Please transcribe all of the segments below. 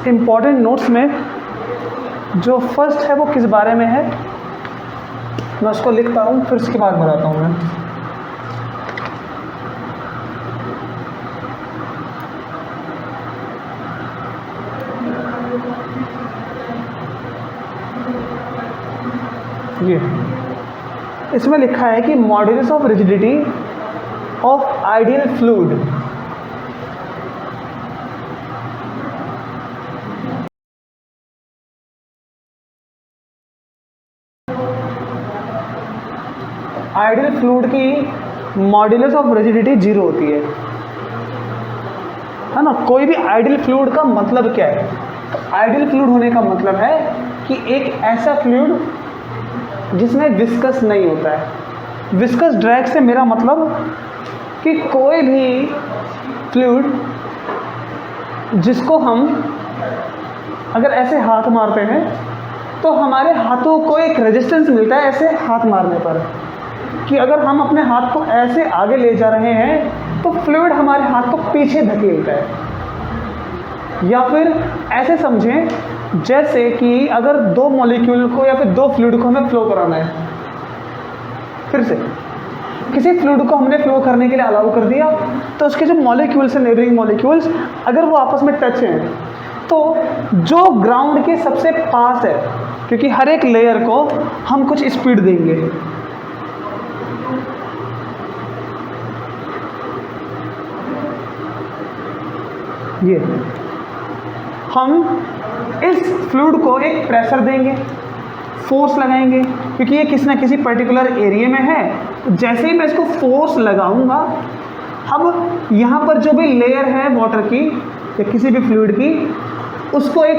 Important notes में जो first है वो किस बारे में है, मैं उसको लिखता हूँ, फिर उसके बाद बताता हूँ मैं। ये इसमें लिखा है कि modulus of rigidity of ideal fluid. Ideal fluid की मॉड्यूलस ऑफ रिजिडिटी 0 होती है ना। कोई भी आइडियल फ्लूइड का मतलब क्या है? तो आइडियल फ्लूइड होने का मतलब है कि एक ऐसा फ्लूइड जिसमें विस्कस नहीं होता है। विस्कस ड्रैग से मेरा मतलब कि कोई भी फ्लूइड जिसको हम अगर ऐसे हाथ मारते हैं तो हमारे हाथों को एक रेजिस्टेंस मिलता है ऐसे हाथ मारने पर, कि अगर हम अपने हाथ को ऐसे आगे ले जा रहे हैं तो फ्लूइड हमारे हाथ को पीछे धकेलता है। या फिर ऐसे समझें जैसे कि अगर दो मॉलिक्यूल को या फिर दो फ्लूइड को हमें फ्लो कराना है, फिर से किसी फ्लूइड को हमने फ्लो करने के लिए अलाउ कर दिया, तो उसके जो मॉलिक्यूल्स हैं, नेबरिंग मॉलिक्यूल्स, अगर वो आपस में टच हैं तो जो ग्राउंड के सबसे पास है, क्योंकि हर एक लेयर को हम कुछ स्पीड देंगे, ये हम इस फ्लूइड को एक प्रेशर देंगे, फोर्स लगाएंगे, क्योंकि ये किसी ना किसी पर्टिकुलर एरिया में है। जैसे ही मैं इसको फोर्स लगाऊंगा, अब यहाँ पर जो भी लेयर है वाटर की या किसी भी फ्लूइड की, उसको एक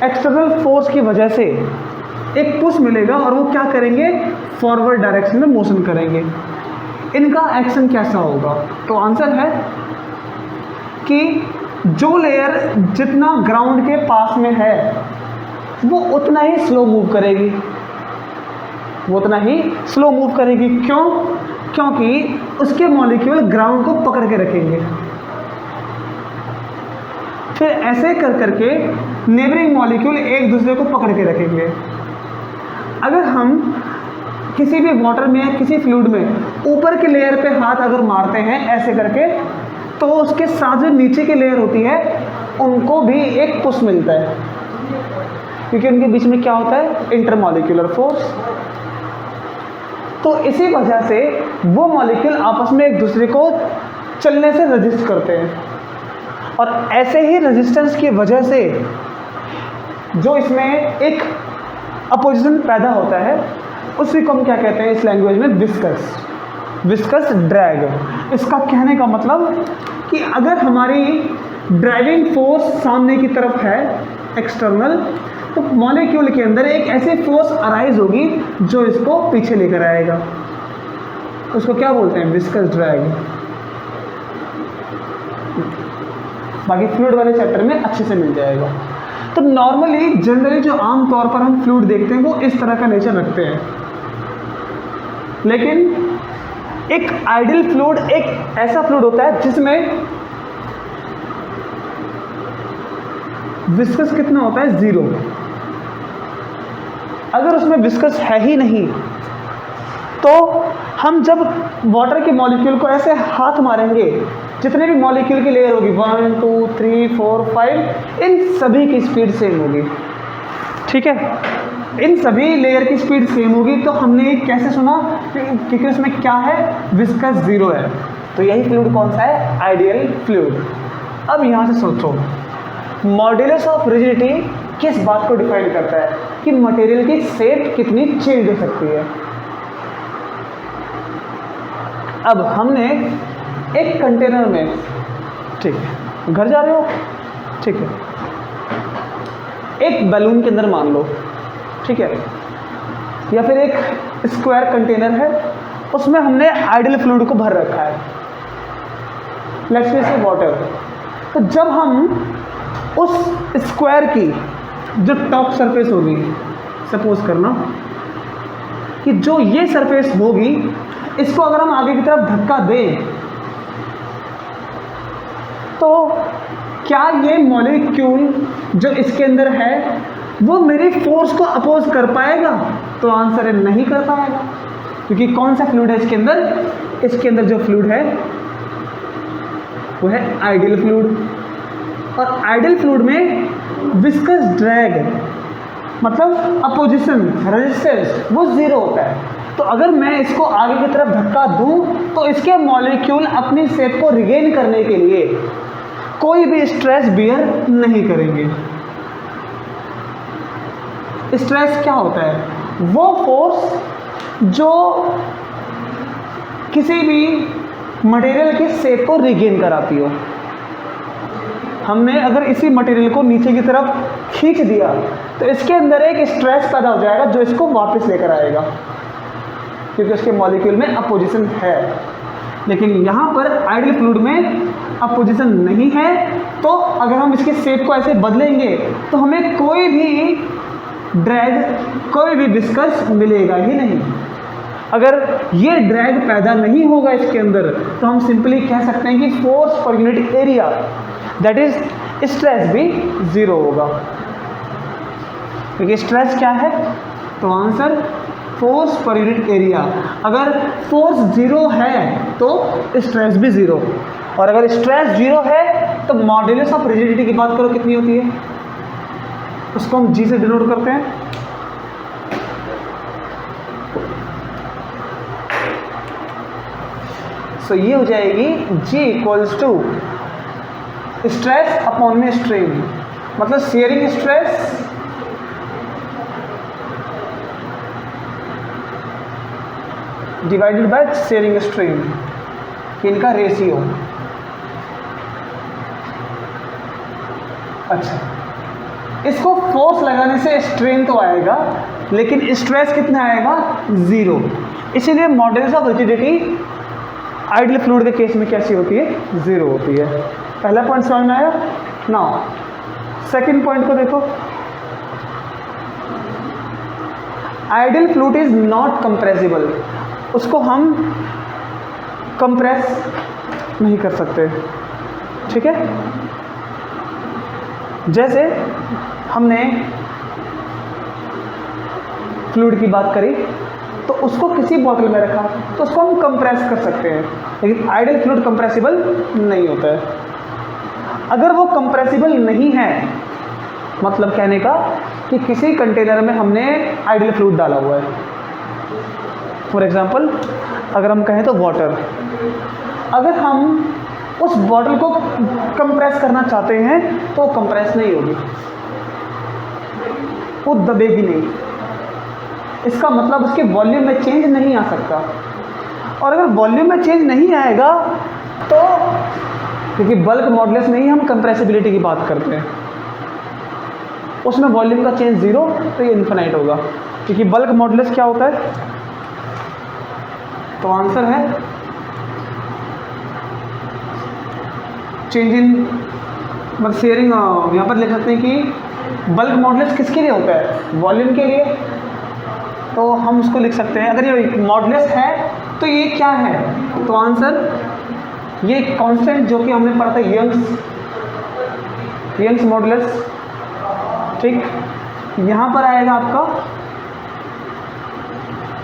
एक्सटर्नल फोर्स की वजह से एक पुश मिलेगा और वो क्या करेंगे, फॉरवर्ड डायरेक्शन में मोशन करेंगे। इनका एक्शन कैसा होगा? तो आंसर है कि जो लेयर जितना ग्राउंड के पास में है वो उतना ही स्लो मूव करेगी, वो उतना ही स्लो मूव करेगी। क्यों? क्योंकि उसके मॉलिक्यूल ग्राउंड को पकड़ के रखेंगे। फिर ऐसे कर करके नेबरिंग मॉलिक्यूल एक दूसरे को पकड़ के रखेंगे। अगर हम किसी भी वाटर में, किसी फ्लूइड में ऊपर के लेयर पे हाथ अगर मारते हैं ऐसे करके, तो उसके साथ जो नीचे की लेयर होती है उनको भी एक पुश मिलता है, क्योंकि उनके बीच में क्या होता है, इंटरमॉलिक्यूलर फोर्स। तो इसी वजह से वो मॉलिक्यूल आपस में एक दूसरे को चलने से रजिस्ट करते हैं, और ऐसे ही रेजिस्टेंस की वजह से जो इसमें एक अपोजिशन पैदा होता है उसी को हम क्या कहते हैं इस लैंग्वेज में, विस्कस ड्रैग। इसका कहने का मतलब कि अगर हमारी ड्राइविंग फोर्स सामने की तरफ है एक्सटर्नल, तो मॉलिक्यूल के अंदर एक ऐसी फोर्स अराइज होगी जो इसको पीछे लेकर आएगा। उसको क्या बोलते हैं, विस्कस ड्रैग। बाकी फ्लूइड वाले चैप्टर में अच्छे से मिल जाएगा। तो नॉर्मली जनरली जो आम तौर पर हम फ्लूइड देखते हैं वो इस तरह का नेचर रखते हैं, लेकिन एक आइडियल फ्लूइड एक ऐसा फ्लूइड होता है जिसमें विस्कस कितना होता है, 0। अगर उसमें विस्कस है ही नहीं तो हम जब वाटर के मॉलिक्यूल को ऐसे हाथ मारेंगे, जितने भी मॉलिक्यूल की लेयर होगी 1 2 3 4 5, इन सभी की स्पीड सेम होगी। ठीक है, इन सभी लेयर की स्पीड सेम होगी। तो हमने कैसे सुना, क्योंकि उसमें क्या है, विस्कस 0 है। तो यही फ्लूइड कौन सा है, आइडियल फ्लूइड। अब यहाँ से सोचो, मॉड्यूलस ऑफ रिजिडिटी किस बात को डिफाइन करता है कि मटेरियल की शेप कितनी चेंज हो सकती है। अब हमने एक कंटेनर में, ठीक है, घर जा रहे हो, ठीक है, एक बैलून के अंदर मान लो, ठीक है, या फिर एक स्क्वायर कंटेनर है, उसमें हमने आइडियल फ्लूइड को भर रखा है, लेट्स से वाटर। तो जब हम उस स्क्वायर की जो टॉप सरफेस होगी, सपोज करना कि जो ये सरफेस होगी, इसको अगर हम आगे की तरफ धक्का दें तो क्या ये मॉलिक्यूल जो इसके अंदर है वो मेरी फोर्स को अपोज कर पाएगा? तो आंसर है नहीं कर पाएगा, क्योंकि कौन सा फ्लूइड है इसके अंदर? इसके अंदर जो फ्लूइड है वो है आइडियल फ्लूइड, और आइडियल फ्लूइड में विस्कस ड्रैग मतलब अपोजिशन रेजिस्टेंस वो जीरो होता है। तो अगर मैं इसको आगे की तरफ धक्का दूं तो इसके मॉलिक्यूल अपनी शेप को रिगेन करने के लिए कोई भी स्ट्रेस बियर नहीं करेंगे। स्ट्रेस क्या होता है? वो फोर्स जो किसी भी मटेरियल की शेप को रिगेन कराती हो। हमने अगर इसी मटेरियल को नीचे की तरफ खींच दिया तो इसके अंदर एक स्ट्रेस पैदा हो जाएगा जो इसको वापस लेकर आएगा, क्योंकि उसके मॉलिक्यूल में अपोजिशन है। लेकिन यहाँ पर आइडियल फ्लूइड में अपोजिशन नहीं है, तो अगर हम इसके शेप को ऐसे बदलेंगे तो हमें कोई भी ड्रैग, कोई भी विस्कस मिलेगा ही नहीं। अगर ये ड्रैग पैदा नहीं होगा इसके अंदर तो हम सिंपली कह सकते हैं कि force per unit area that is stress भी जीरो होगा, क्योंकि स्ट्रेस क्या है? तो answer force per unit area. अगर फोर्स जीरो है तो स्ट्रेस भी जीरो, और अगर स्ट्रेस जीरो है तो मॉड्यूलस ऑफ रिजिडिटी की बात करो कितनी होती है? उसको हम जी से डिनोट करते हैं। सो ये हो जाएगी G equals to stress upon में स्ट्रेन, मतलब sharing stress divided by sharing strain, इनका रेशियो। अच्छा, इसको फोर्स लगाने से स्ट्रेन तो आएगा लेकिन स्ट्रेस कितना आएगा? जीरो। इसीलिए modulus of rigidity ideal fluid के केस में कैसी होती है? जीरो होती है। पहला पॉइंट समझ में आया? नाउ सेकंड पॉइंट को देखो। Ideal fluid is not compressible, उसको हम कंप्रेस नहीं कर सकते। ठीक है, जैसे हमने फ्लूइड की बात करी तो उसको किसी बॉटल में रखा तो उसको हम कंप्रेस कर सकते हैं, लेकिन आइडियल फ्लूइड कंप्रेसिबल नहीं होता है। अगर वो कंप्रेसिबल नहीं है, मतलब कहने का कि किसी कंटेनर में हमने आइडियल फ्लूइड डाला हुआ है, फॉर एग्जांपल अगर हम कहें तो वाटर, अगर हम उस बॉटल को कंप्रेस करना चाहते हैं तो वो कंप्रेस नहीं होगी, वो दबेगी नहीं। इसका मतलब उसके वॉल्यूम में चेंज नहीं आ सकता, और अगर वॉल्यूम में चेंज नहीं आएगा तो, क्योंकि बल्क मॉडुलस में ही हम कंप्रेसिबिलिटी की बात करते हैं, उसमें वॉल्यूम का चेंज जीरो, तो ये इन्फिनाइट होगा। क्योंकि बल्क मॉडुलस क्या होता है? तो आंसर है चेंज इन, मतलब शेयरिंग। यहाँ पर लिख सकते हैं कि बल्क मॉडुलस किसके लिए होता है? वॉल्यूम के लिए। तो हम उसको लिख सकते हैं, अगर ये मॉडुलस है तो ये क्या है? तो आंसर ये कांस्टेंट जो कि हमने पढ़ा था यंग्स मॉडुलस। ठीक, यहाँ पर आएगा आपका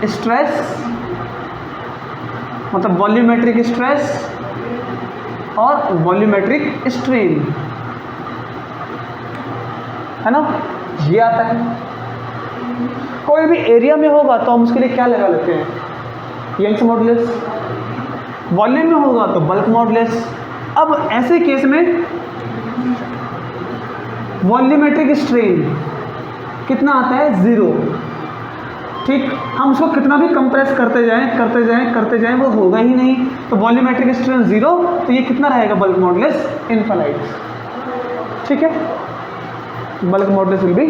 स्ट्रेस, मतलब वॉल्यूमेट्रिक स्ट्रेस और वॉल्यूमेट्रिक स्ट्रेन, है ना? ये आता है। कोई भी एरिया में होगा तो हम उसके लिए क्या लगा लेते हैं? Young's modulus. वॉल्यूम में होगा तो बल्क मॉडुलस। अब ऐसे केस में वॉल्यूमेट्रिक स्ट्रेन कितना आता है? जीरो। ठीक, हम उसको कितना भी कंप्रेस करते जाएं वो होगा ही नहीं, तो वॉल्यूमेट्रिक स्ट्रेन जीरो, तो ये कितना रहेगा? Bulk modulus infinite. ठीक है, bulk modulus will be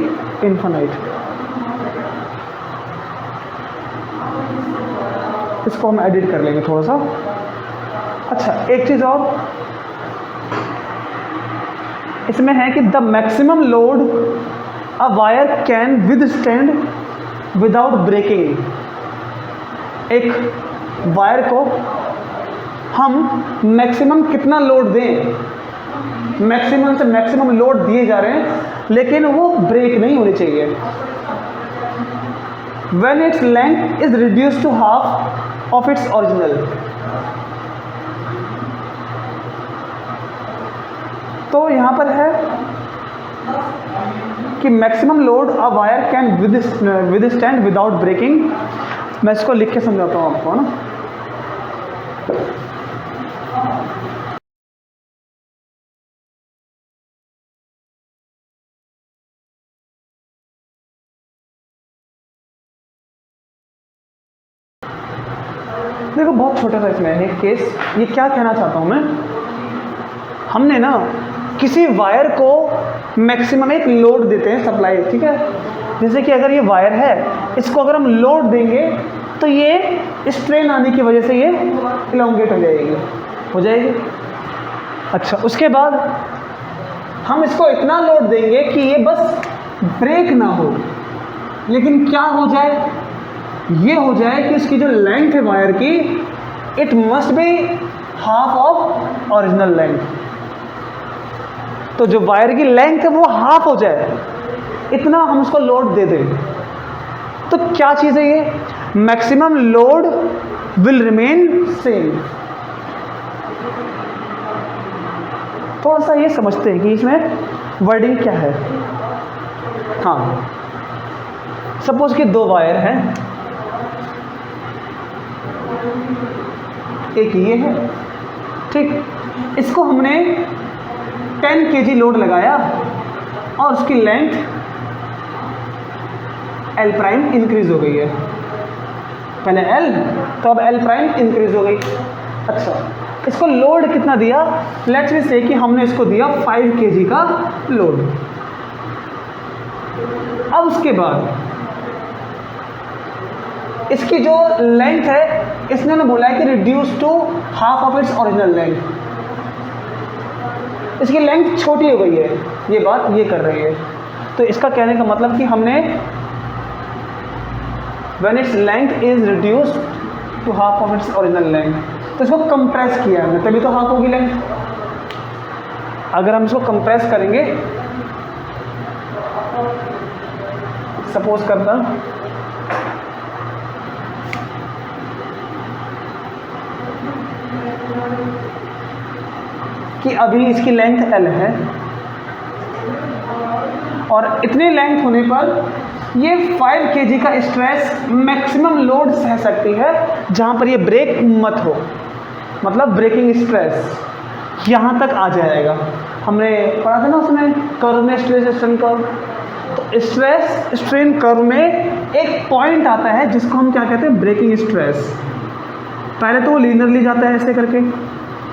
infinite. इसको हम एडिट कर लेंगे थोड़ा सा। अच्छा, एक चीज और इसमें है कि the maximum load a wire can withstand without breaking. एक वायर को हम मैक्सिमम कितना लोड दें मैक्सिमम से मैक्सिमम लोड दिए जा रहे हैं, लेकिन वो ब्रेक नहीं होनी चाहिए। When its length is reduce to half of its original. तो यहां पर है कि maximum load a wire can withstand without breaking. मैं इसको लिख के समझाता हूं आपको ना। देखो बहुत छोटा सा इसमें है केस। ये क्या कहना चाहता हूं मैं, हमने ना किसी वायर को मैक्सिमम एक लोड देते हैं, सप्लाई, ठीक है। जैसे कि अगर ये वायर है, इसको अगर हम लोड देंगे तो ये स्ट्रेन आने की वजह से ये इलोंगेट हो जाएगी। अच्छा, उसके बाद हम इसको इतना लोड देंगे कि ये बस ब्रेक ना हो, लेकिन क्या हो जाए, ये हो जाए कि इसकी जो लेंथ है वायर की, it must be half of original length. तो जो वायर की लेंथ है वो हाफ हो जाए, इतना हम उसको लोड दे दें। तो क्या चीज़ है ये, maximum load will remain same. थोड़ा सा ये समझते हैं कि इसमें वर्डिंग क्या है। हाँ, सपोज कि दो वायर हैं, एक ये है, ठीक। इसको हमने 10 kg लोड लगाया और उसकी लेंथ L प्राइम इंक्रीज हो गई है। पहले L, तो अब L प्राइम इंक्रीज हो गई। अच्छा, इसको लोड कितना दिया, लेट्स वी से कि हमने इसको दिया 5 kg का लोड। अब उसके बाद इसकी जो लेंथ है, इसने ना बोला है कि reduce to half of its original length. इसकी लेंथ छोटी हो गई है, ये बात ये कर रही है। तो इसका कहने का मतलब कि हमने when its length is reduced to half of its original length, तो इसको कंप्रेस किया हमने, तभी तो हाफ होगी लेंथ। अगर हम इसको कंप्रेस करेंगे, सपोज करता कि अभी इसकी लेंथ L है और इतनी लेंथ होने पर ये 5 kg का स्ट्रेस मैक्सिमम लोड सह सकती है, जहां पर ये ब्रेक मत हो, मतलब ब्रेकिंग स्ट्रेस यहां तक आ जाएगा। हमने पढ़ा था ना उसमें कर्व में, स्ट्रेस स्ट्रेन कर्व। तो स्ट्रेस स्ट्रेन कर्व में एक पॉइंट आता है जिसको हम क्या कहते हैं, ब्रेकिंग स्ट्रेस। पहले तो वो लीनियरली जाता है ऐसे करके,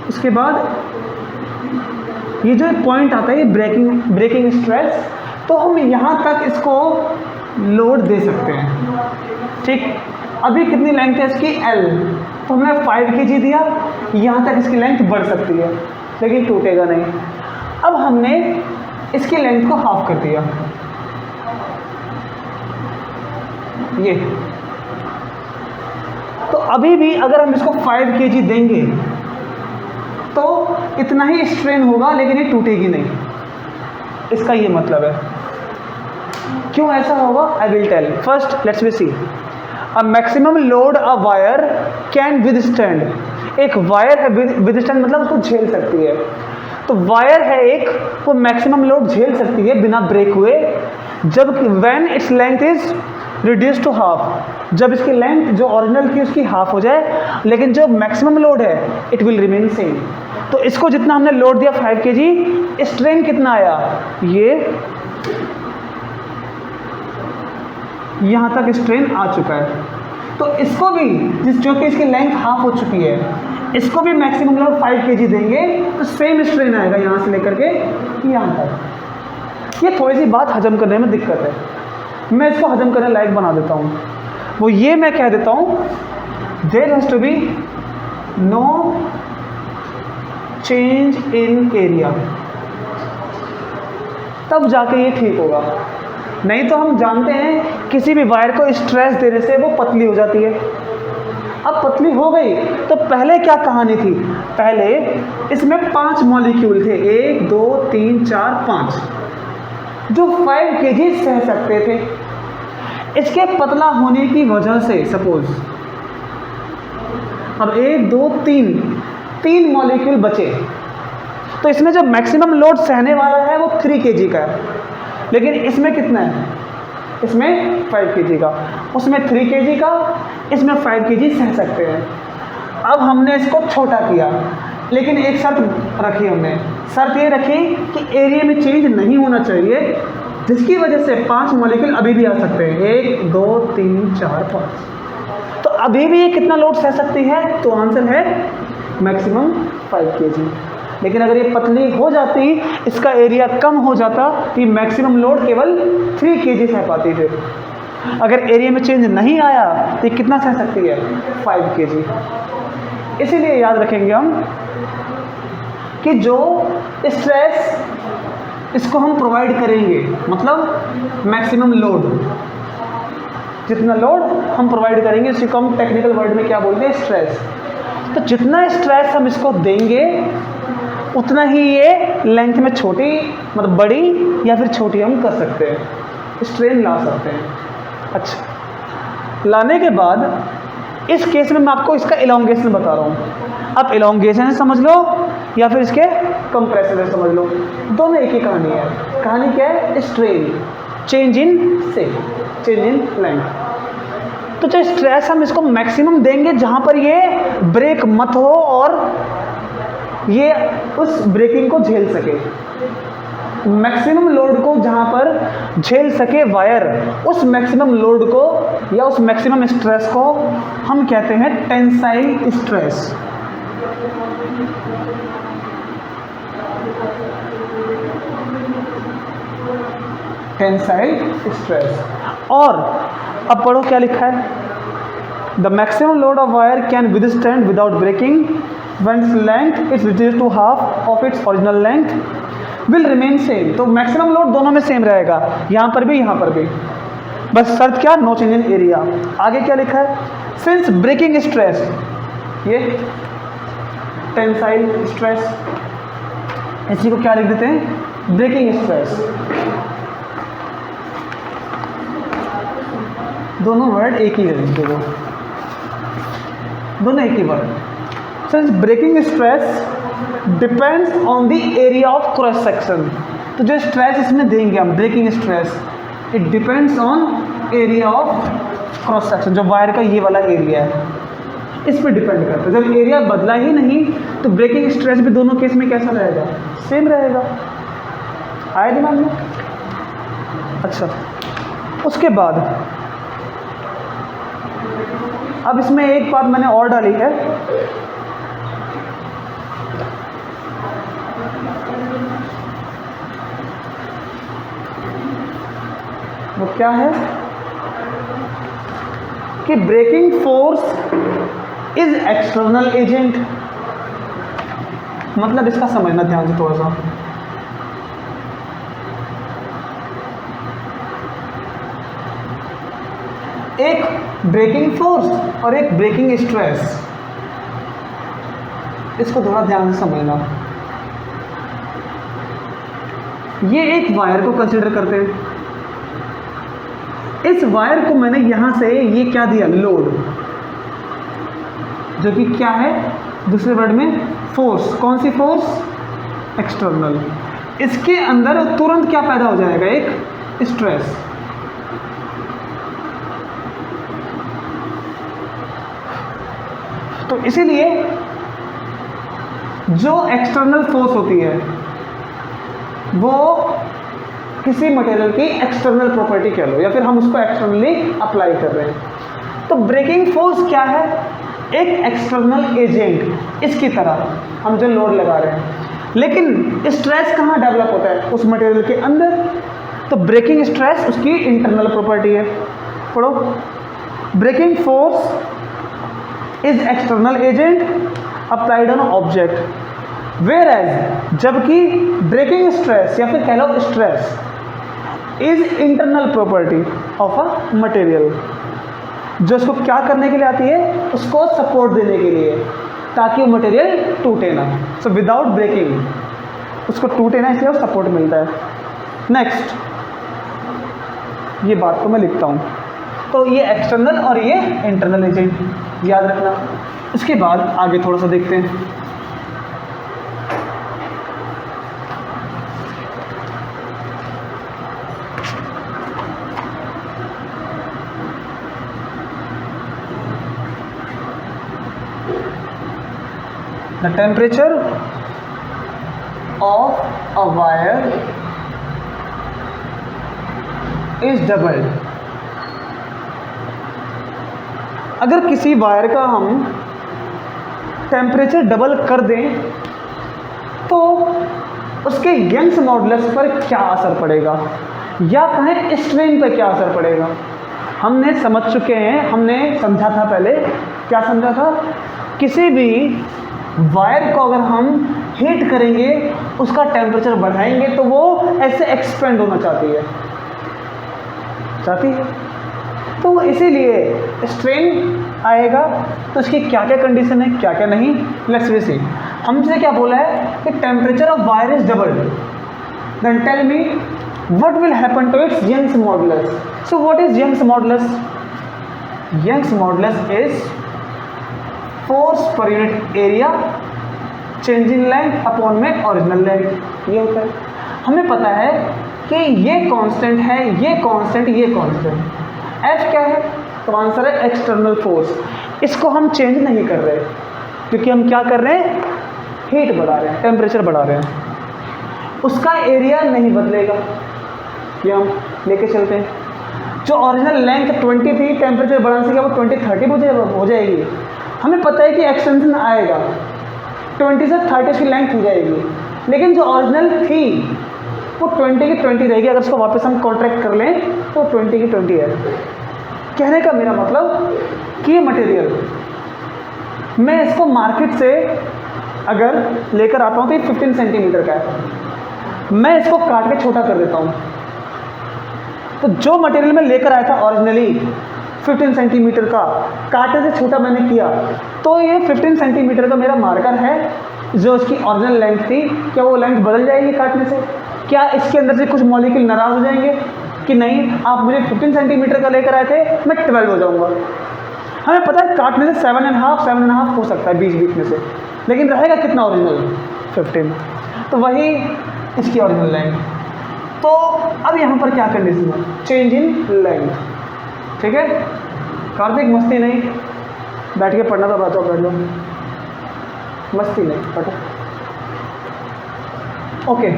उसके बाद ये जो एक पॉइंट आता है ये ब्रेकिंग स्ट्रेस, तो हम यहाँ तक इसको लोड दे सकते हैं, ठीक। अभी कितनी लेंथ है इसकी L, तो हमने 5 kg दिया, यहाँ तक इसकी लेंथ बढ़ सकती है लेकिन टूटेगा नहीं। अब हमने इसकी लेंथ को हाफ कर दिया, ये। तो अभी भी अगर हम इसको 5 kg देंगे तो इतना ही स्ट्रेन होगा, लेकिन ये टूटेगी नहीं। इसका ये मतलब है। क्यों ऐसा होगा, I will tell. First let's we see, a maximum load a wire can withstand. एक वायर है, विदस्टैंड मतलब उसको झेल सकती है। तो वायर है एक, वो मैक्सिमम लोड झेल सकती है बिना ब्रेक हुए, जब when its length is reduce to half, जब इसकी लेंथ जो ओरिजिनल थी उसकी हाफ हो जाए, लेकिन जो मैक्सिमम लोड है इट विल रिमेन सेम। तो इसको जितना हमने लोड दिया 5 kg, स्ट्रेन कितना आया, ये यहाँ तक स्ट्रेन आ चुका है। तो इसको भी, जो कि इसकी लेंथ हाफ हो चुकी है, इसको भी मैक्सिमम लोड 5 kg देंगे तो सेम स्ट्रेन आएगा यहाँ से लेकर के यहाँ तक। ये थोड़ी सी बात हजम करने में दिक्कत है, मैं इसको हजम करने लायक बना देता हूँ। वो ये मैं कह देता हूँ, there has to be no change in area, तब जाके ये ठीक होगा। नहीं तो हम जानते हैं किसी भी वायर को स्ट्रेस देने से वो पतली हो जाती है, अब पतली हो गई तो पहले क्या कहानी थी, पहले इसमें 5 मॉलिक्यूल थे, 1 2 3 4 5, जो 5 kg सह सकते थे। इसके पतला होने की वजह से सपोज अब 1 2 3 मॉलिक्यूल बचे, तो इसमें जो मैक्सिमम लोड सहने वाला है वो 3 kg का है, लेकिन इसमें कितना है, इसमें 5 kg का, उसमें 3 kg का, इसमें 5 kg सह सकते हैं। अब हमने इसको छोटा किया, लेकिन एक शर्त रखी हमने, शर्त ये रखी कि एरिया में चेंज नहीं होना चाहिए, जिसकी वजह से 5 मॉलिक्यूल अभी भी आ सकते हैं, 1 2 3 4 5। तो अभी भी ये कितना लोड सह सकती है, तो आंसर है मैक्सिमम 5 kg। लेकिन अगर ये पतली हो जाती, इसका एरिया कम हो जाता, तो मैक्सिमम लोड केवल 3 kg सह पाती थी। अगर एरिया में चेंज नहीं आया तो ये कितना सह सकती है, 5 kg। इसीलिए याद रखेंगे हम कि जो स्ट्रेस इसको हम प्रोवाइड करेंगे, मतलब मैक्सिमम लोड, जितना लोड हम प्रोवाइड करेंगे उसी को हम टेक्निकल वर्ड में क्या बोलते हैं, स्ट्रेस। तो जितना स्ट्रेस हम इसको देंगे उतना ही ये लेंथ में छोटी, मतलब बड़ी या फिर छोटी हम कर सकते हैं, स्ट्रेन ला सकते हैं। अच्छा, लाने के बाद इस केस में मैं आपको इसका इलोंगेशन बता रहा हूँ। अब इलोंगेशन समझ लो या फिर इसके कंप्रेशन समझ लो, दोनों एक ही कहानी है। कहानी क्या है, strain, change in shape, change in length. तो जो स्ट्रेस हम इसको मैक्सिमम देंगे जहाँ पर ये ब्रेक मत हो और ये उस ब्रेकिंग को झेल सके, मैक्सिमम लोड को जहाँ पर झेल सके वायर, उस मैक्सिमम लोड को या उस मैक्सिमम स्ट्रेस को हम कहते हैं टेंसाइल स्ट्रेस। Tensile stress. और अब पढ़ो क्या लिखा है, the maximum load of wire can withstand without breaking when its length is reduced to half of its original length will remain same। तो मैक्सिमम लोड दोनों में सेम रहेगा, यहाँ पर भी यहाँ पर भी, बस शर्त क्या, नो चेंज इन एरिया। आगे क्या लिखा है, सिंस ब्रेकिंग स्ट्रेस, ये टेंसाइल स्ट्रेस, इसी को क्या लिख देते हैं, ब्रेकिंग स्ट्रेस। दोनों वर्ड एक ही है, दोनों एक ही word. Since breaking stress depends on the area of cross section, तो जो स्ट्रेस इसमें देंगे हम, breaking stress, it depends on area of cross section, जो वायर का ये वाला एरिया है इस पर डिपेंड करता है। जब एरिया बदला ही नहीं तो ब्रेकिंग स्ट्रेस भी दोनों केस में कैसा रहेगा, सेम रहेगा। आया दिमाग में? अच्छा, उसके बाद अब इसमें एक बात मैंने और डाली है, वो क्या है कि breaking force is external agent. मतलब इसका समझना ध्यान से थोड़ा सा, एक ब्रेकिंग फोर्स और एक ब्रेकिंग स्ट्रेस, इसको थोड़ा ध्यान से समझना। ये एक वायर को कंसीडर करते हैं, इस वायर को मैंने यहां से ये क्या दिया, लोड, जो कि क्या है, दूसरे वर्ड में फोर्स। कौन सी फोर्स, एक्सटर्नल। इसके अंदर तुरंत क्या पैदा हो जाएगा, एक स्ट्रेस। तो इसीलिए जो एक्सटर्नल फोर्स होती है वो किसी मटेरियल की एक्सटर्नल प्रॉपर्टी कह लो, या फिर हम उसको एक्सटर्नली अप्लाई कर रहे हैं। तो ब्रेकिंग फोर्स क्या है, एक एक्सटर्नल एजेंट, इसकी तरह हम जो लोड लगा रहे हैं। लेकिन स्ट्रेस कहाँ डेवलप होता है, उस मटेरियल के अंदर। तो ब्रेकिंग स्ट्रेस उसकी इंटरनल प्रॉपर्टी है। पढ़ो, breaking force is external agent applied on object, where as जबकि ब्रेकिंग स्ट्रेस या फिर कह लो stress is internal property of a material. जो इसको क्या करने के लिए आती है, उसको सपोर्ट देने के लिए, ताकि वो मटेरियल टूटे ना। सो विदाउट ब्रेकिंग उसको टूटे ना, इसलिए वो सपोर्ट मिलता है। नेक्स्ट, ये बात को मैं लिखता हूँ। तो ये एक्सटर्नल और ये इंटरनल एजेंट याद रखना। इसके बाद आगे थोड़ा सा देखते हैं। The temperature of a wire is doubled। अगर किसी वायर का हम टेम्परेचर डबल कर दें तो उसके यंग्स मॉडुलस पर क्या असर पड़ेगा, या कहें स्ट्रेन पर क्या असर पड़ेगा। हमने समझ चुके हैं, हमने समझा था पहले। क्या समझा था? किसी भी वायर को अगर हम हीट करेंगे, उसका टेम्परेचर बढ़ाएंगे, तो वो ऐसे एक्सपेंड होना चाहती है। तो इसीलिए स्ट्रेन आएगा। तो इसकी क्या क्या कंडीशन है, क्या क्या नहीं, लेट्स सी। हमसे क्या बोला है कि temperature of wire is doubled, then tell me what will happen to its Young's modulus. So what is Young's modulus? Young's modulus is force per unit area change in length upon में original length. ये होता है। हमें पता है कि ये constant है, ये कांस्टेंट, ये कांस्टेंट। एफ क्या है? तो आंसर है एक्सटर्नल फोर्स। इसको हम चेंज नहीं कर रहे, क्योंकि हम क्या कर रहे हैं, हीट बढ़ा रहे हैं, टेम्परेचर बढ़ा रहे हैं। उसका एरिया नहीं बदलेगा, ये हम लेके चलते हैं। जो ओरिजिनल लेंथ 20 थी, टेम्परेचर बढ़ाने से क्या वो 20-30 हो जाएगी। हमें पता है कि एक्सटेंशन आएगा, 20 से 30 उसकी लेंथ हो जाएगी, लेकिन जो ओरिजिनल थी वो 20 की 20 रहेगी। अगर उसको वापस हम कॉन्ट्रैक्ट कर लें तो 20 की 20 है। कहने का मेरा मतलब कि ये मटेरियल, मैं इसको मार्केट से अगर लेकर आता हूँ तो ये 15 सेंटीमीटर का है, मैं इसको काट के छोटा कर देता हूँ। तो जो मटेरियल मैं लेकर आया था ओरिजिनली 15 सेंटीमीटर का, काटने से छोटा मैंने किया, तो ये 15 सेंटीमीटर का मेरा मार्कर है। जो इसकी ओरिजिनल लेंथ थी, क्या वो लेंथ बदल जाएगी काटने से? क्या इसके अंदर से कुछ मॉलिक्यूल नाराज हो जाएंगे कि नहीं, आप मुझे 15 सेंटीमीटर का लेकर आए थे, मैं 12 हो जाऊंगा। हमें पता है काटने से 7.5 हो सकता है बीच में से, लेकिन रहेगा कितना ओरिजिनल? 15। तो वही इसकी ओरिजिनल लेंथ। तो अब यहाँ पर क्या कंडीशन है? Change in length. ठीक है कार्तिक, मस्ती नहीं, बैठ के पढ़ना था, बातों पढ़ लो, मस्ती नहीं, पढ़ो। ओके,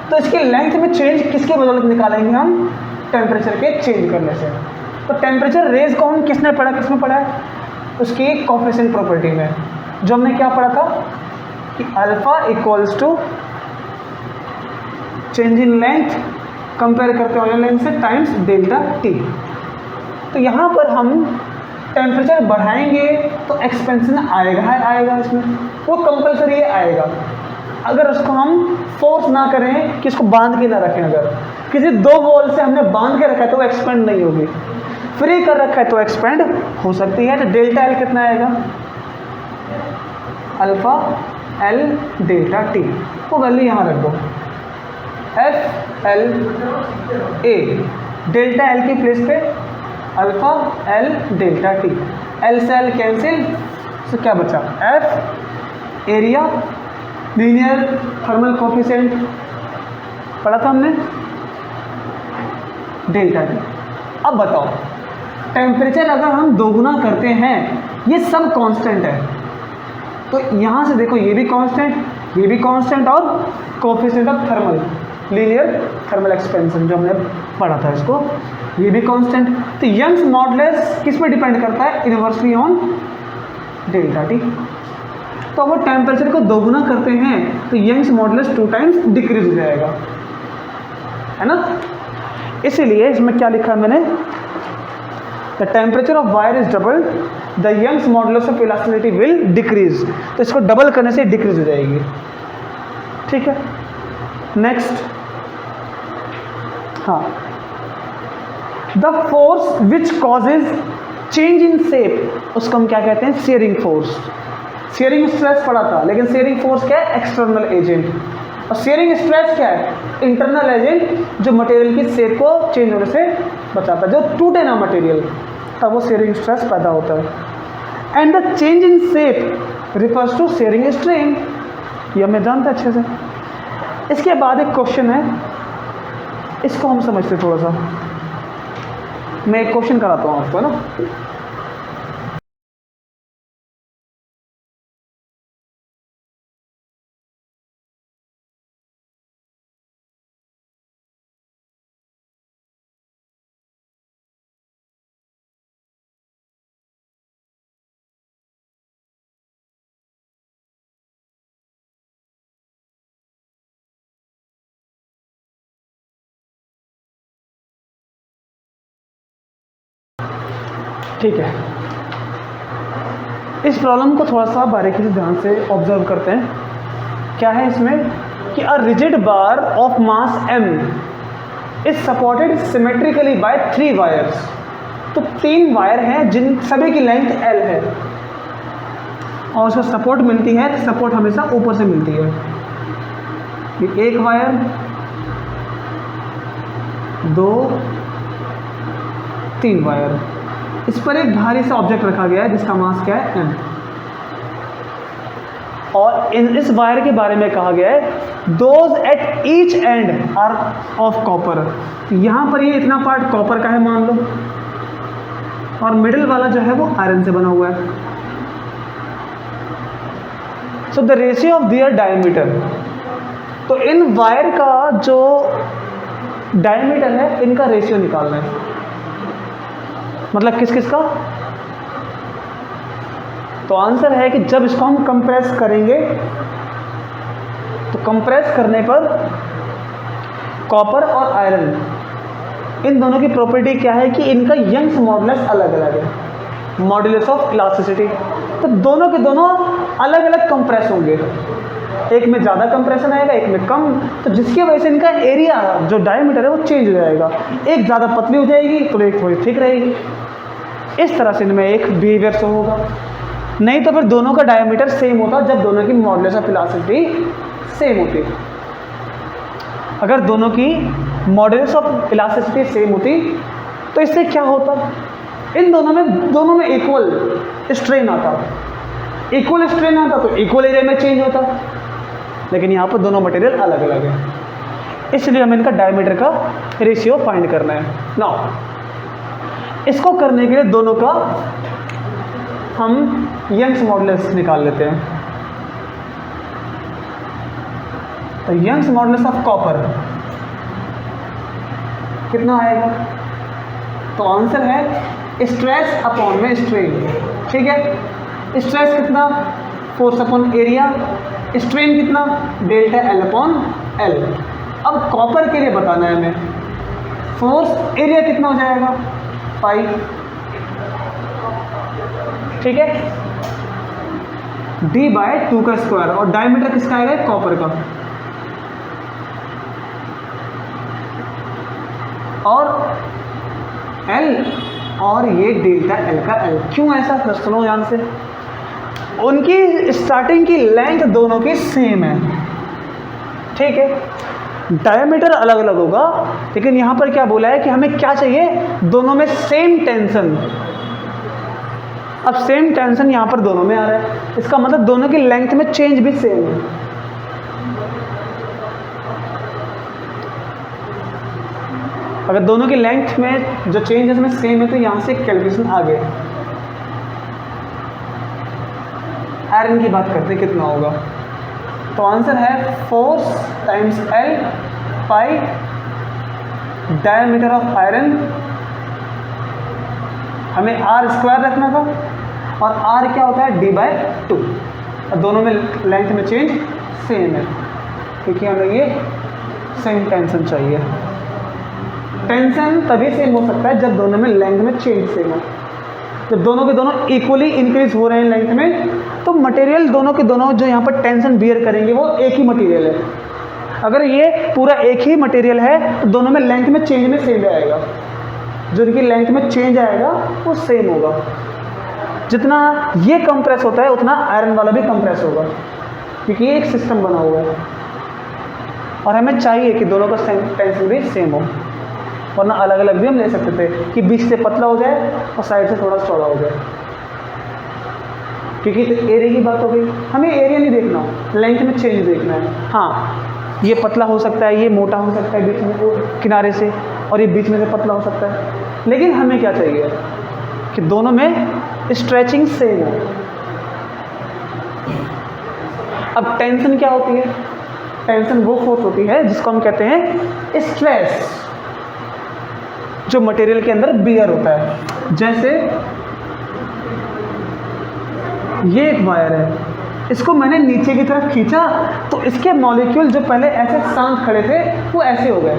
तो इसकी लेंथ में चेंज किसके बदौलत निकालेंगे हम? टेम्परेचर के चेंज करने से। तो टेम्परेचर रेज को हम किसमें पढ़ा है? उसकी कोएफिशिएंट प्रॉपर्टी में, जो हमने क्या पढ़ा था कि alpha equals to change in length compare करते हैं लेंथ से टाइम्स डेल्टा टी। तो यहाँ पर हम टेम्परेचर बढ़ाएंगे तो एक्सपेंशन आएगा इसमें, वो कंपलसरी आएगा। अगर उसको हम फोर्स ना करें कि इसको बांध के ना रखें, अगर किसी 2 वॉल से हमने बांध के रखा है तो वो एक्सपेंड नहीं होगी, फ्री कर रखा है तो एक्सपेंड हो सकती है। तो डेल्टा एल कितना आएगा? अल्फा एल डेल्टा टी, वो वैल्यू यहाँ रख दो, F L A, delta L की प्लेस पे alpha L delta T, L से एल कैंसिल, तो क्या बचा? F area, linear thermal coefficient पढ़ा था हमने, डेल्टा टी। अब बताओ, टेम्परेचर अगर हम दोगुना करते हैं, ये सब कांस्टेंट है, तो यहाँ से देखो ये भी कांस्टेंट, ये भी कांस्टेंट, और coefficient of thermal, linear thermal expansion जो हमने पढ़ा था इसको, ये भी कांस्टेंट। तो यंग्स मॉडुलस किस पे डिपेंड करता है? Inversely on delta T. तो अगर टेम्परेचर को दोगुना करते हैं तो यंग्स मॉडुलस 2 टाइम्स डिक्रीज हो जाएगा, है ना। इसीलिए इसमें क्या लिखा है मैंने? The temperature of wire is doubled, the Young's modulus of elasticity will decrease. तो इसको डबल करने से डिक्रीज हो जाएगी। ठीक है, नेक्स्ट। हाँ, the force which causes change in shape, उसको हम क्या कहते हैं? Sharing force. शेयरिंग स्ट्रेस पड़ा था, लेकिन शेयरिंग फोर्स क्या है? External agent. और शेयरिंग स्ट्रेस क्या है? इंटरनल एजेंट, जो मटेरियल की शेप को चेंज होने से बचाता है। जो टूटे ना मटेरियल, तब वो शेयरिंग स्ट्रेस पैदा होता है। And the change in shape refers to shearing strain, ये हमें जानते हैं अच्छे से। इसके बाद एक क्वेश्चन है, इसको हम समझते थोड़ा सा। मैं एक क्वेश्चन कराता हूँ आपको ना। ठीक है, इस प्रॉब्लम को थोड़ा सा बारीकी से ध्यान से ऑब्जर्व करते हैं। क्या है इसमें कि a rigid bar of mass m is supported symmetrically by 3 wires. तो 3 वायर हैं जिन सभी की लेंथ l है और उसको सपोर्ट मिलती है। तो सपोर्ट हमेशा ऊपर से मिलती है। ये एक वायर, 2, 3 वायर, इस पर एक भारी सा ऑब्जेक्ट रखा गया है जिसका मास क्या है? m। और इस वायर के बारे में कहा गया है those at each end are of copper. यहां पर ये इतना पार्ट कॉपर का है मान लो, और मिडिल वाला जो है वो आयरन से बना हुआ है। So the ratio of their diameter, तो इन वायर का जो डायमीटर है इनका रेशियो निकालना है। मतलब किस किस का? तो आंसर है कि जब इसको हम कंप्रेस करेंगे तो कंप्रेस करने पर कॉपर और आयरन, इन दोनों की प्रॉपर्टी क्या है कि इनका यंग्स मॉडुलस अलग अलग है, मॉडुलस ऑफ इलास्टिसिटी। तो दोनों के दोनों अलग अलग कंप्रेस होंगे, एक में ज़्यादा कंप्रेशन आएगा, एक में कम। तो जिसकी वजह से इनका एरिया जो डायमीटर है वो चेंज हो जाएगा, एक ज़्यादा पतली हो जाएगी तो एक थोड़ी थिक रहेगी। इस तरह से इनमें एक बिहेवियर शो होगा। नहीं तो फिर दोनों का डायमीटर सेम होता जब दोनों की मॉडुलस ऑफ इलास्टिसिटी सेम होती। अगर दोनों की मॉडुलस ऑफ इलास्टिसिटी सेम होती तो इससे क्या होता? इन दोनों में इक्वल स्ट्रेन आता। इक्वल स्ट्रेन आता तो इक्वल एरिया में चेंज होता, लेकिन यहाँ पर दोनों मटेरियल अलग अलग है, इसलिए हमें इनका डायमीटर का रेशियो फाइंड करना है। नाउ इसको करने के लिए दोनों का हम यंग्स मॉडुलस निकाल लेते हैं। तो यंग्स मॉडुलस ऑफ कॉपर कितना आएगा? तो आंसर है स्ट्रेस अपॉन में स्ट्रेन। ठीक है, स्ट्रेस कितना? Force upon area. स्ट्रेन कितना? Delta L upon L. अब कॉपर के लिए बताना है हमें फोर्स एरिया कितना हो जाएगा? 5। ठीक है, d बाय 2 का स्क्वायर। और डायमीटर किसका आएगा? कॉपर का। और L और ये डेल्टा L का L। क्यों ऐसा? सुनो ध्यान से। उनकी स्टार्टिंग की लेंथ दोनों की सेम है। ठीक है, डायमीटर अलग अलग होगा, लेकिन यहां पर क्या बोला है कि हमें क्या चाहिए? दोनों में सेम टेंशन। अब सेम टेंशन यहां पर दोनों में आ रहा है, इसका मतलब दोनों की लेंथ में चेंज भी सेम है। अगर दोनों की लेंथ में जो चेंज है इसमें सेम है तो यहां से कैलकुलेशन आ गया। आयरन की बात करते हैं कितना होगा? तो आंसर है force times L pi diameter of iron. हमें आर स्क्वायर रखना था, और आर क्या होता है? D by 2। और दोनों में लेंथ में चेंज सेम है, क्योंकि हमें ये सेम टेंशन चाहिए। टेंशन तभी सेम हो सकता है जब दोनों में लेंथ में चेंज सेम हो। जब दोनों के दोनों इक्वली इंक्रीज हो रहे हैं लेंथ में, तो मटेरियल दोनों के दोनों जो यहाँ पर टेंशन बियर करेंगे वो एक ही मटेरियल है। अगर ये पूरा एक ही मटेरियल है तो दोनों में लेंथ में चेंज में सेम आएगा। जो इनकी लेंथ में चेंज आएगा वो सेम होगा। जितना ये कंप्रेस होता है उतना आयरन वाला भी कंप्रेस होगा, क्योंकि ये एक सिस्टम बना हुआ है और हमें चाहिए कि दोनों का टेंशन भी सेम हो, वरना अलग अलग भी हम ले सकते थे कि बीच से पतला हो जाए और साइड से थोड़ा चौड़ा हो जाए, क्योंकि एरिया की बात हो गई। हमें एरिया नहीं देखना, लेंथ में चेंज देखना है। हाँ, ये पतला हो सकता है, ये मोटा हो सकता है बीच में किनारे से, और ये बीच में से पतला हो सकता है, लेकिन हमें क्या चाहिए कि दोनों में स्ट्रेचिंग सेम हो। अब टेंशन क्या होती है? टेंशन वो फोर्स होती है जिसको हम कहते हैं स्ट्रेस, जो मटेरियल के अंदर बियर होता है। जैसे ये एक वायर है, इसको मैंने नीचे की तरफ खींचा तो इसके मॉलिक्यूल जो पहले ऐसे शांत खड़े थे वो ऐसे हो गए,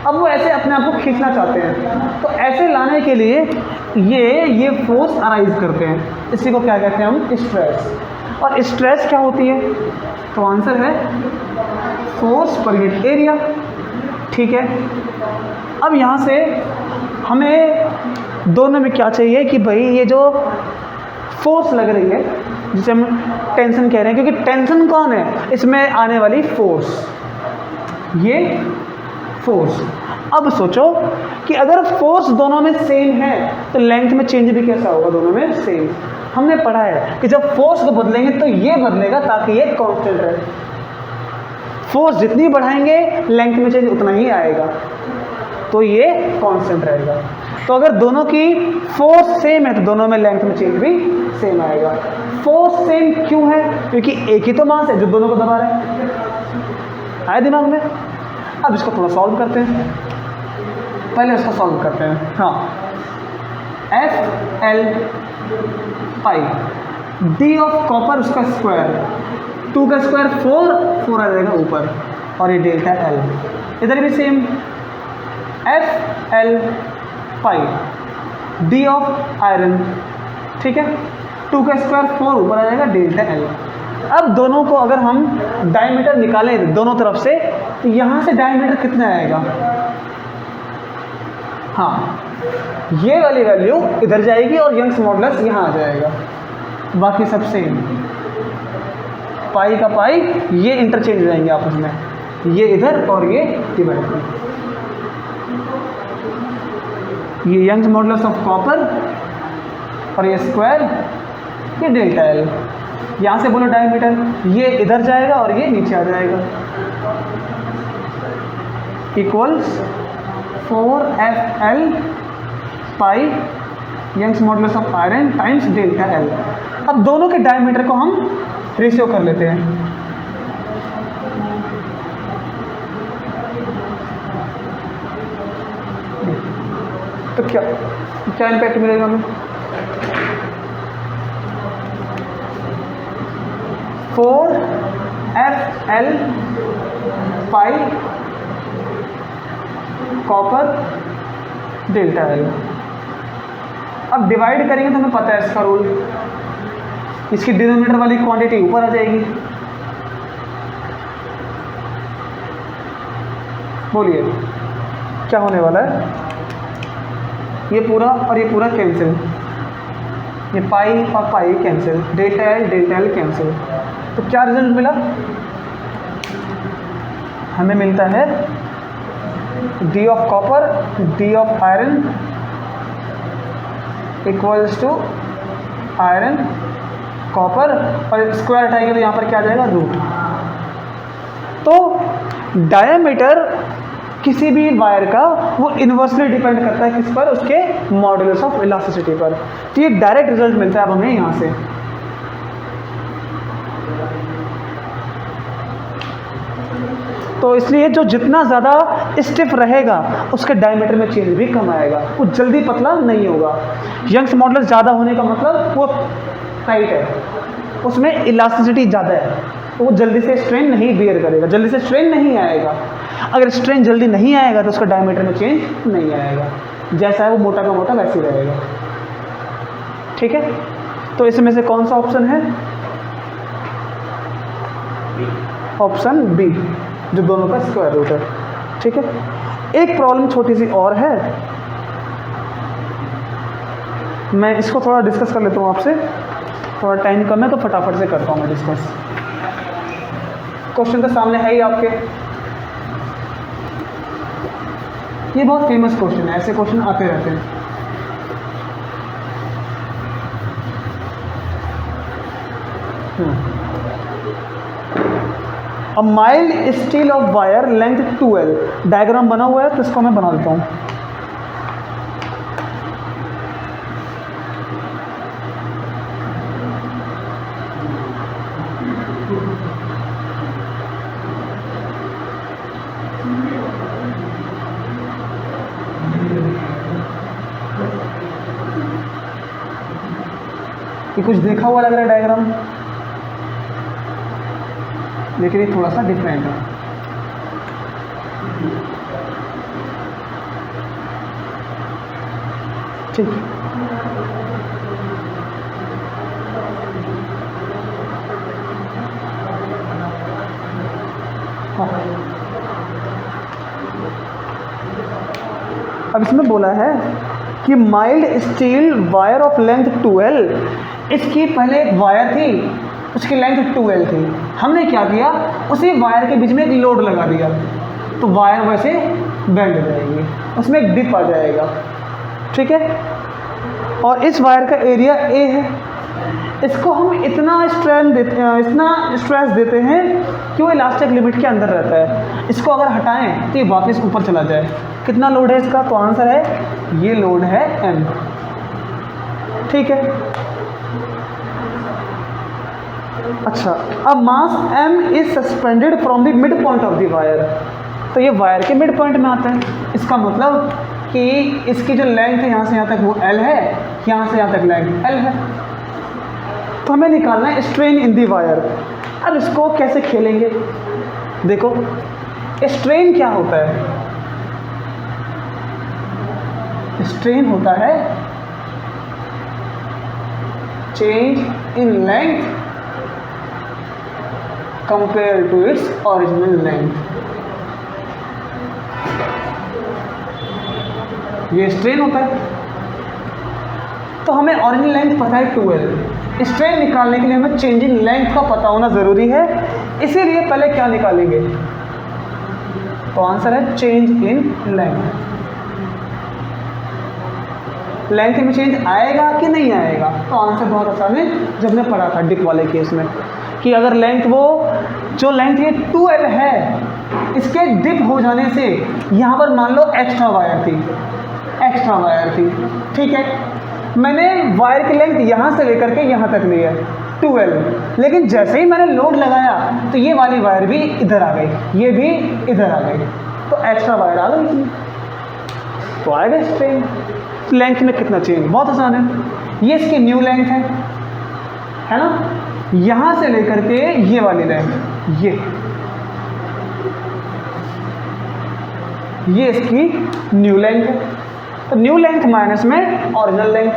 अब वो ऐसे अपने आप को खींचना चाहते हैं। तो ऐसे लाने के लिए ये फोर्स अराइज करते हैं, इसी को क्या कहते हैं हम? स्ट्रेस। और स्ट्रेस क्या होती है? तो आंसर है फोर्स पर यूनिट एरिया। ठीक है, अब यहाँ से हमें दोनों में क्या चाहिए कि भाई ये जो फोर्स लग रही है जिसे हम टेंशन कह रहे हैं, क्योंकि टेंशन कौन है? इसमें आने वाली फोर्स, ये फोर्स। अब सोचो कि अगर फोर्स दोनों में सेम है तो लेंथ में चेंज भी कैसा होगा? दोनों में सेम। हमने पढ़ा है कि जब फोर्स को बदलेंगे तो ये बदलेगा ताकि ये कांस्टेंट रहे। फोर्स जितनी बढ़ाएंगे लेंथ में चेंज उतना ही आएगा, तो ये कांस्टेंट रहेगा। तो अगर दोनों की फोर्स सेम है तो दोनों में लेंथ में चेंज भी सेम आएगा। फोर्स सेम क्यों है? क्योंकि एक ही तो मास है जो दोनों को दबा रहा है। आए दिमाग में? अब इसको थोड़ा सॉल्व करते हैं, पहले इसको सॉल्व करते हैं। हाँ, F L pi D of copper उसका स्क्वायर, 2 का स्क्वायर 4 आ जाएगा ऊपर, और ये डेल्टा L इधर भी same F L pi D of iron. ठीक है, 2 का स्क्वायर 4 ऊपर आ जाएगा, डेल्टा L। अब दोनों को अगर हम डायमीटर निकालें दोनों तरफ से तो यहाँ से डायमीटर कितना आएगा? हाँ, ये वाली वैल्यू इधर जाएगी और यंग्स मॉडुलस यहाँ आ जाएगा, बाकी सब सेम। पाई का पाई ये इंटरचेंज हो जाएंगे आपस में, ये इधर और ये डिवाइड में। ये यंग्स मॉडुलस ऑफ कॉपर और ये स्क्वायर, ये डेल्टा L। यहाँ से बोलो डायमीटर, ये इधर जाएगा और ये नीचे आ जाएगा, equals 4FL pi Young's modulus of iron times delta L। अब दोनों के डायमीटर को हम रेशियो कर लेते हैं। तो क्या इम्पैक्ट मिलेगा हमें? 4FL पाई कॉपर डेल्टा L। अब डिवाइड करेंगे तो हमें पता है इसका रूल, इसकी डिनोमिनेटर वाली क्वांटिटी ऊपर आ जाएगी। बोलिए क्या होने वाला है? ये पूरा और ये पूरा कैंसिल, ये पाई और pi cancel, delta L cancel. तो क्या रिजल्ट मिला? हमें मिलता है d of copper d of iron equals to iron copper, और स्क्वायर हटाएंगे तो यहाँ पर क्या आ जाएगा? रूट। तो डायमीटर किसी भी वायर का वो इन्वर्सली डिपेंड करता है किस पर? उसके मॉडुलस ऑफ इलास्टिसिटी पर। तो ये डायरेक्ट रिजल्ट मिलता है अब हमें यहाँ से। तो इसलिए जो जितना ज़्यादा स्टिफ रहेगा उसके डायमीटर में चेंज भी कम आएगा, वो जल्दी पतला नहीं होगा। यंग्स मॉडुलस ज़्यादा होने का मतलब वो टाइट है, उसमें इलास्टिसिटी ज़्यादा है, तो वो जल्दी से स्ट्रेन नहीं बियर करेगा, जल्दी से स्ट्रेन नहीं आएगा। अगर स्ट्रेन जल्दी नहीं आएगा तो उसका डायमीटर में चेंज नहीं आएगा, जैसा है वो मोटा का मोटा वैसे ही रहेगा। ठीक है, तो इसमें से कौन सा ऑप्शन है? ऑप्शन बी, जो दोनों का स्क्वायर रूट है। ठीक है, एक प्रॉब्लम छोटी सी और है, मैं इसको थोड़ा डिस्कस कर लेता हूँ आपसे, थोड़ा टाइम कम है तो फटाफट से करता हूँ मैं डिस्कस। क्वेश्चन तो सामने है ही आपके, ये बहुत फेमस क्वेश्चन है, ऐसे क्वेश्चन आते रहते हैं। A mild steel of wire length 2L, diagram बना हुआ है तो इसको मैं बना देता हूँ। ये कुछ देखा हुआ लग रहा है डायग्राम, लेकिन ये थोड़ा सा डिफरेंट है। ठीक, हाँ। अब इसमें बोला है कि mild steel wire of length 2L, इसकी पहले एक वायर थी, उसकी लेंथ 2L थी। हमने क्या किया, उसी वायर के बीच में एक लोड लगा दिया, तो वायर वैसे बेंड हो जाएगी, उसमें एक डिप आ जाएगा, ठीक है। और इस वायर का एरिया A है, इसको हम इतना स्ट्रेस देते हैं कि वो इलास्टिक लिमिट के अंदर रहता है। इसको अगर हटाएं तो ये वापस ऊपर चला जाए। कितना लोड है इसका, तो आंसर है ये लोड है M, ठीक है। अच्छा, अब मास M is suspended from the mid point of the wire, तो ये वायर के मिड पॉइंट में आता है। इसका मतलब कि इसकी जो लेंथ है यहाँ से यहाँ तक वो L है, यहाँ से यहाँ तक लेंथ L है। तो हमें निकालना है स्ट्रेन इन दी वायर। अब इसको कैसे खेलेंगे, देखो स्ट्रेन क्या होता है, स्ट्रेन होता है change in length compare to its original length. ये स्ट्रेन होता है, तो हमें ओरिजिनल लेंथ पता है 2L, स्ट्रेन निकालने के लिए हमें चेंज इन लेंथ का पता होना ज़रूरी है। इसीलिए पहले क्या निकालेंगे, तो आंसर है चेंज इन लेंथ। लेंथ में चेंज आएगा कि नहीं आएगा, तो आंसर बहुत आसान है। जब हमने पढ़ा था डिप वाले केस में कि अगर लेंथ वो जो लेंथ ये 2L है, इसके डिप हो जाने से यहाँ पर मान लो एक्स्ट्रा वायर थी, ठीक है। मैंने वायर की लेंथ यहाँ से लेकर के यहाँ तक ली है 2L, लेकिन जैसे ही मैंने लोड लगाया तो ये वाली वायर भी इधर आ गई, ये भी इधर आ गई, तो एक्स्ट्रा वायर आ गई इसमें, तो आएगा स्ट्रेन। लेंथ में कितना चेंज, बहुत आसान है। ये इसकी न्यू लेंथ है ना, यहाँ से लेकर के ये वाली लेंथ, ये इसकी न्यू लेंथ है। तो न्यू लेंथ माइनस में original length,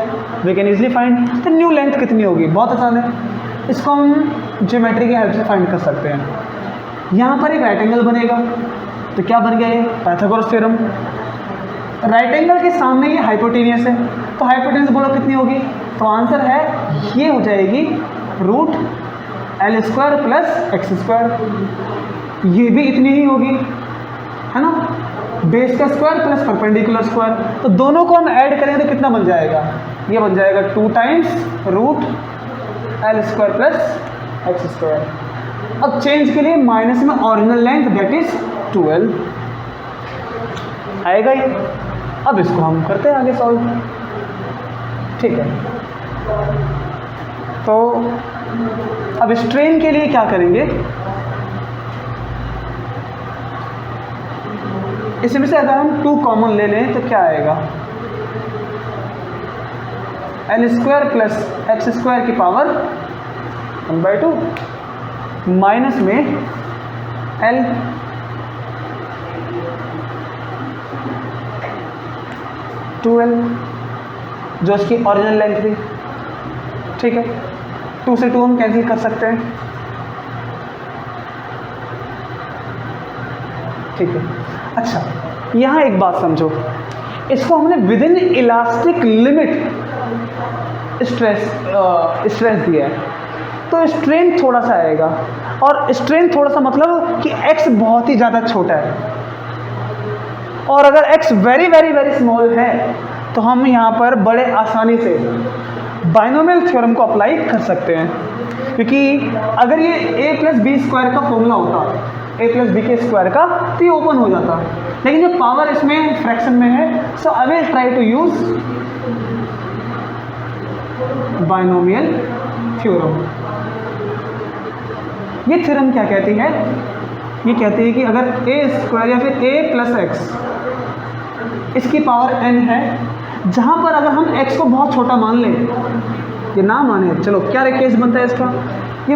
we can easily find. तो न्यू लेंथ कितनी होगी, बहुत आसान है, इसको हम ज्योमेट्री की हेल्प से फाइंड कर सकते हैं। यहाँ पर एक राइट एंगल बनेगा, तो क्या बन गया ये, पाइथागोरस थ्योरम। राइट एंगल के सामने ये हाइपोटेनियस है, तो हाइपोटेनियस बोलो कितनी होगी, तो आंसर है ये हो जाएगी √L² + x²। ये भी इतनी ही होगी, है ना, बेस का स्क्वायर प्लस परपेंडिकुलर स्क्वायर। तो दोनों को हम ऐड करेंगे तो कितना बन जाएगा, ये बन जाएगा 2 टाइम्स √L² + x²। अब चेंज के लिए माइनस में original length that is 2L आएगा ये। अब इसको हम करते हैं आगे सॉल्व, ठीक है। तो अब स्ट्रेन के लिए क्या करेंगे, इसमें से अगर हम 2 कॉमन ले लें तो क्या आएगा, L² + x² की पावर 1/2 माइनस में L, L जो इसकी ओरिजिनल लेंथ थी, ठीक है। 2 से 2 हम कैंसिल कर सकते हैं, ठीक है। अच्छा, यहाँ एक बात समझो, इसको हमने with in elastic limit stress दिया है, तो स्ट्रेन थोड़ा सा आएगा। और स्ट्रेन थोड़ा सा मतलब कि x बहुत ही ज़्यादा छोटा है, और अगर x very very very small है तो हम यहाँ पर बड़े आसानी से बाइनोमियल थ्योरम को अप्लाई कर सकते हैं। क्योंकि अगर ये a प्लस बी स्क्वायर का फॉर्मूला होता, a प्लस बी के स्क्वायर का, तो ये ओपन हो जाता, लेकिन जो पावर इसमें फ्रैक्शन में है, so I will try to use binomial theorem. ये थ्योरम क्या कहती है? ये कहती है कि अगर a स्क्वायर या फिर a प्लस एक्स इसकी पावर n है, जहाँ पर अगर हम x को बहुत छोटा मान लें, ये ना माने, चलो क्या केस बनता है इसका